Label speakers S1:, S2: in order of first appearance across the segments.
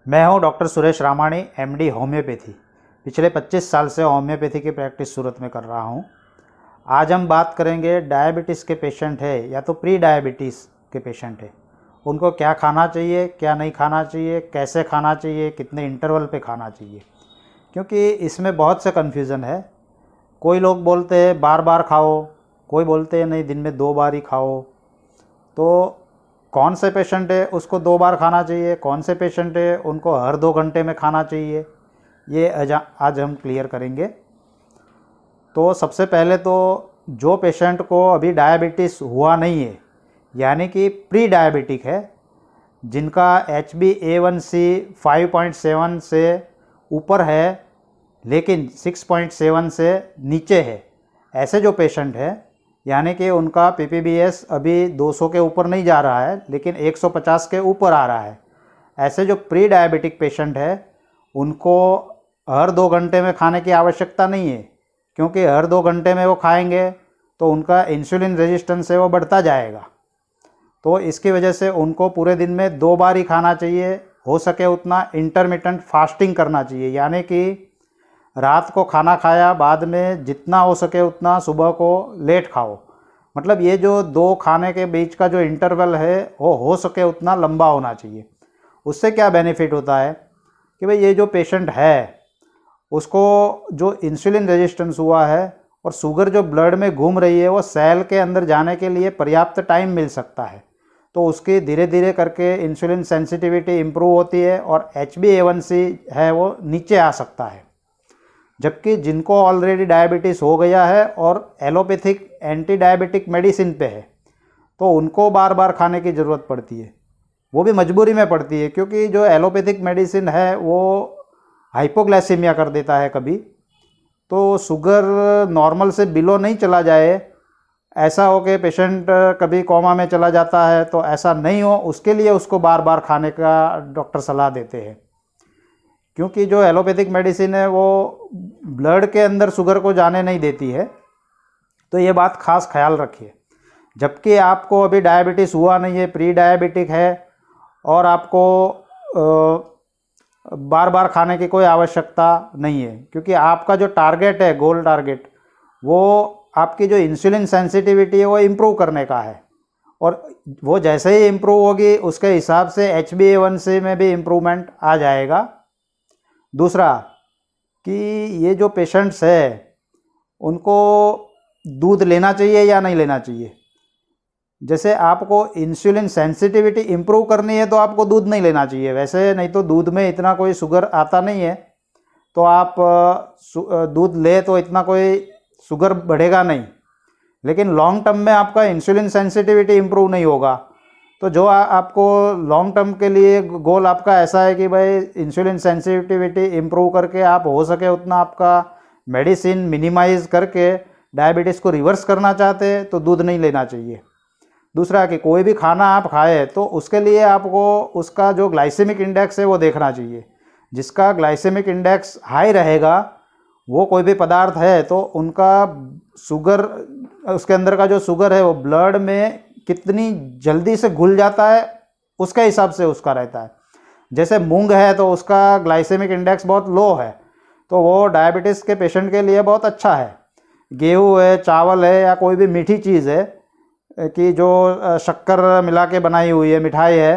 S1: मैं हूं doctor Suresh Ramani, MD homeopathy. पिछले 25 साल से होम्योपैथी की प्रैक्टिस सूरत में कर रहा हूं। आज हम बात करेंगे डायबिटीज़ के पेशेंट है या तो प्री डायबिटीज़ के पेशेंट है, उनको क्या खाना चाहिए, क्या नहीं खाना चाहिए, कैसे खाना चाहिए, कितने इंटरवल पे खाना चाहिए। क्योंकि इसमें बहुत से कन्फ्यूज़न है। कोई लोग बोलते हैं बार बार खाओ, कोई बोलते हैं नहीं दिन में 2 बार ही खाओ। तो कौन से पेशेंट है उसको 2 बार खाना चाहिए, कौन से पेशेंट है उनको हर 2 घंटे में खाना चाहिए, ये आज हम क्लियर करेंगे। तो सबसे पहले तो जो पेशेंट को अभी डायबिटीज़ हुआ नहीं है, यानी कि प्री डायबिटिक है, जिनका HbA1c 5.7 से ऊपर है लेकिन 6.7 से नीचे है, ऐसे जो पेशेंट है, यानी कि उनका ppbs अभी 200 के ऊपर नहीं जा रहा है लेकिन 150 के ऊपर आ रहा है, ऐसे जो प्री डायबिटिक पेशेंट है उनको हर 2 घंटे में खाने की आवश्यकता नहीं है। क्योंकि हर 2 घंटे में वो खाएंगे तो उनका इंसुलिन रेजिस्टेंस है वो बढ़ता जाएगा। तो इसकी वजह से उनको पूरे दिन में 2 बार ही खाना चाहिए। हो सके उतना इंटरमिटेंट फास्टिंग करना चाहिए, यानी कि रात को खाना खाया, बाद में जितना हो सके उतना सुबह को लेट खाओ। मतलब ये जो 2 खाने के बीच का जो इंटरवल है वो हो सके उतना लंबा होना चाहिए। उससे क्या बेनिफिट होता है कि भाई ये जो पेशेंट है उसको जो इंसुलिन रेजिस्टेंस हुआ है और शुगर जो ब्लड में घूम रही है वो सेल के अंदर जाने के लिए पर्याप्त टाइम मिल सकता है। तो उसकी धीरे धीरे करके इंसुलिन सेंसिटिविटी इम्प्रूव होती है और HbA1c है वो नीचे आ सकता है। जबकि जिनको ऑलरेडी डायबिटीज़ हो गया है और एलोपैथिक एंटी डायबिटिक मेडिसिन पे है तो उनको बार बार खाने की ज़रूरत पड़ती है, वो भी मजबूरी में पड़ती है। क्योंकि जो एलोपैथिक मेडिसिन है वो हाइपोग्लाइसीमिया कर देता है कभी, तो शुगर नॉर्मल से बिलो नहीं चला जाए, ऐसा हो कि पेशेंट कभी कोमा में चला जाता है, तो ऐसा नहीं हो उसके लिए उसको बार बार खाने का डॉक्टर सलाह देते हैं। क्योंकि जो एलोपैथिक मेडिसिन है वो ब्लड के अंदर शुगर को जाने नहीं देती है, तो ये बात खास ख्याल रखिए। जबकि आपको अभी डायबिटीज़ हुआ नहीं है, प्री डायबिटिक है और आपको बार बार खाने की कोई आवश्यकता नहीं है। क्योंकि आपका जो टारगेट है, गोल टारगेट, वो आपकी जो इंसुलिन सेंसिटिविटी है वो इम्प्रूव करने का है, और वो जैसे ही इम्प्रूव होगी उसके हिसाब से HbA1c में भी इम्प्रूवमेंट आ जाएगा। दूसरा कि ये जो पेशेंट्स है उनको दूध लेना चाहिए या नहीं लेना चाहिए। जैसे आपको इंसुलिन सेंसिटिविटी इम्प्रूव करनी है तो आपको दूध नहीं लेना चाहिए, वैसे नहीं तो दूध में इतना कोई शुगर आता नहीं है, तो आप दूध ले तो इतना कोई शुगर बढ़ेगा नहीं। लेकिन लॉन्ग टर्म में आपका इंसुलिन सेंसिटिविटी इम्प्रूव नहीं होगा। तो जो आपको लॉन्ग टर्म के लिए गोल आपका ऐसा है कि भाई इंसुलिन सेंसिटिविटी इम्प्रूव करके आप हो सके उतना आपका मेडिसिन मिनिमाइज़ करके डायबिटीज़ को रिवर्स करना चाहते हैं, तो दूध नहीं लेना चाहिए। दूसरा कि कोई भी खाना आप खाए तो उसके लिए आपको उसका जो ग्लाइसेमिक इंडेक्स है वो देखना चाहिए। जिसका ग्लाइसेमिक इंडेक्स हाई रहेगा, वो कोई भी पदार्थ है तो उनका शुगर, उसके अंदर का जो शुगर है वो ब्लड में कितनी जल्दी से घुल जाता है उसके हिसाब से उसका रहता है। जैसे मूंग है तो उसका ग्लाइसेमिक इंडेक्स बहुत लो है, तो वो डायबिटीज़ के पेशेंट के लिए बहुत अच्छा है। गेहूँ है, चावल है, या कोई भी मीठी चीज़ है कि जो शक्कर मिला के बनाई हुई है, मिठाई है,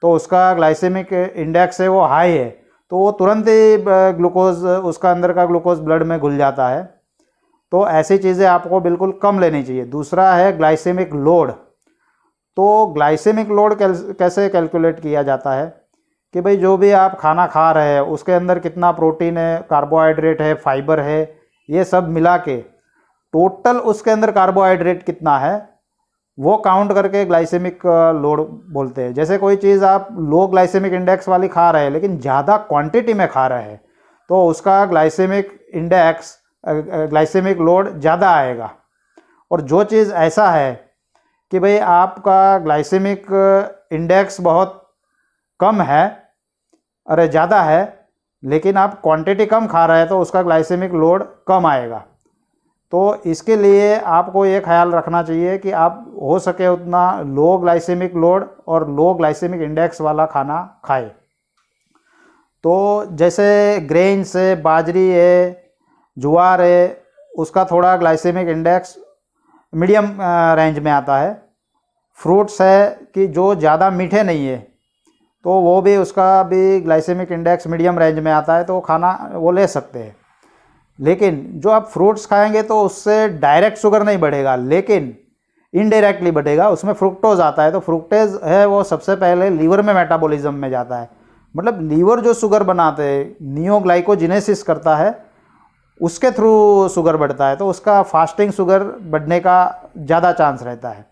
S1: तो उसका ग्लाइसेमिक इंडेक्स है वो हाई है, तो वो तुरंत ही ग्लूकोज, उसका अंदर का ग्लूकोज ब्लड में घुल जाता है। तो ऐसी चीज़ें आपको बिल्कुल कम लेनी चाहिए। दूसरा है ग्लाइसेमिक लोड। तो ग्लाइसेमिक लोड कैसे कैलकुलेट किया जाता है कि भाई जो भी आप खाना खा रहे हैं उसके अंदर कितना प्रोटीन है, कार्बोहाइड्रेट है, फाइबर है, ये सब मिला के टोटल उसके अंदर कार्बोहाइड्रेट कितना है वो काउंट करके ग्लाइसेमिक लोड बोलते हैं। जैसे कोई चीज़ आप लो ग्लाइसेमिक इंडेक्स वाली खा रहे हैं लेकिन ज़्यादा क्वांटिटी में खा रहे हैं तो उसका ग्लाइसेमिक इंडेक्स, ग्लाइसेमिक लोड ज़्यादा आएगा। और जो चीज़ ऐसा है कि भाई आपका ग्लाइसेमिक इंडेक्स बहुत कम है, अरे ज़्यादा है, लेकिन आप क्वांटिटी कम खा रहे हैं तो उसका ग्लाइसेमिक लोड कम आएगा। तो इसके लिए आपको ये ख्याल रखना चाहिए कि आप हो सके उतना लो ग्लाइसेमिक लोड और लो ग्लाइसेमिक इंडेक्स वाला खाना खाएं। तो जैसे ग्रेन्स है, बाजरी है, ज्वार है, उसका थोड़ा ग्लाइसेमिक इंडेक्स मीडियम रेंज में आता है। फ्रूट्स है कि जो ज़्यादा मीठे नहीं है तो वो भी, उसका भी ग्लाइसेमिक इंडेक्स मीडियम रेंज में आता है, तो खाना वो ले सकते हैं। लेकिन जो आप फ्रूट्स खाएंगे तो उससे डायरेक्ट शुगर नहीं बढ़ेगा, लेकिन इनडायरेक्टली बढ़ेगा। उसमें फ्रुक्टोज आता है, तो फ्रुक्टेज है वो सबसे पहले लीवर में मेटाबॉलिज्म में जाता है। मतलब लीवर जो शुगर बनाते हैं, नियोग्लाइकोजिनेसिस करता है, उसके थ्रू शुगर बढ़ता है, तो उसका फास्टिंग शुगर बढ़ने का ज़्यादा चांस रहता है।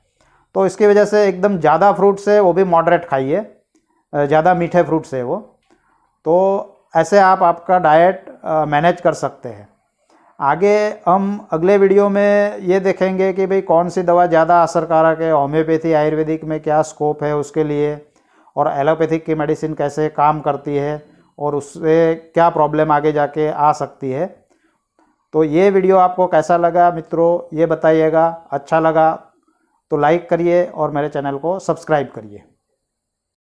S1: तो इसकी वजह से एकदम ज़्यादा फ्रूट्स है वो भी मॉडरेट खाइए, ज़्यादा मीठे फ्रूट्स है वो। तो ऐसे आप आपका डाइट मैनेज कर सकते हैं। आगे हम अगले वीडियो में ये देखेंगे कि भाई कौन सी दवा ज़्यादा असरकारक है, होम्योपैथी आयुर्वेदिक में क्या स्कोप है उसके लिए, और एलोपैथिक की मेडिसिन कैसे काम करती है और उससे क्या प्रॉब्लम आगे जाके आ सकती है। तो ये वीडियो आपको कैसा लगा मित्रों, ये बताइएगा। अच्छा लगा तो लाइक करिए और मेरे चैनल को सब्सक्राइब करिए।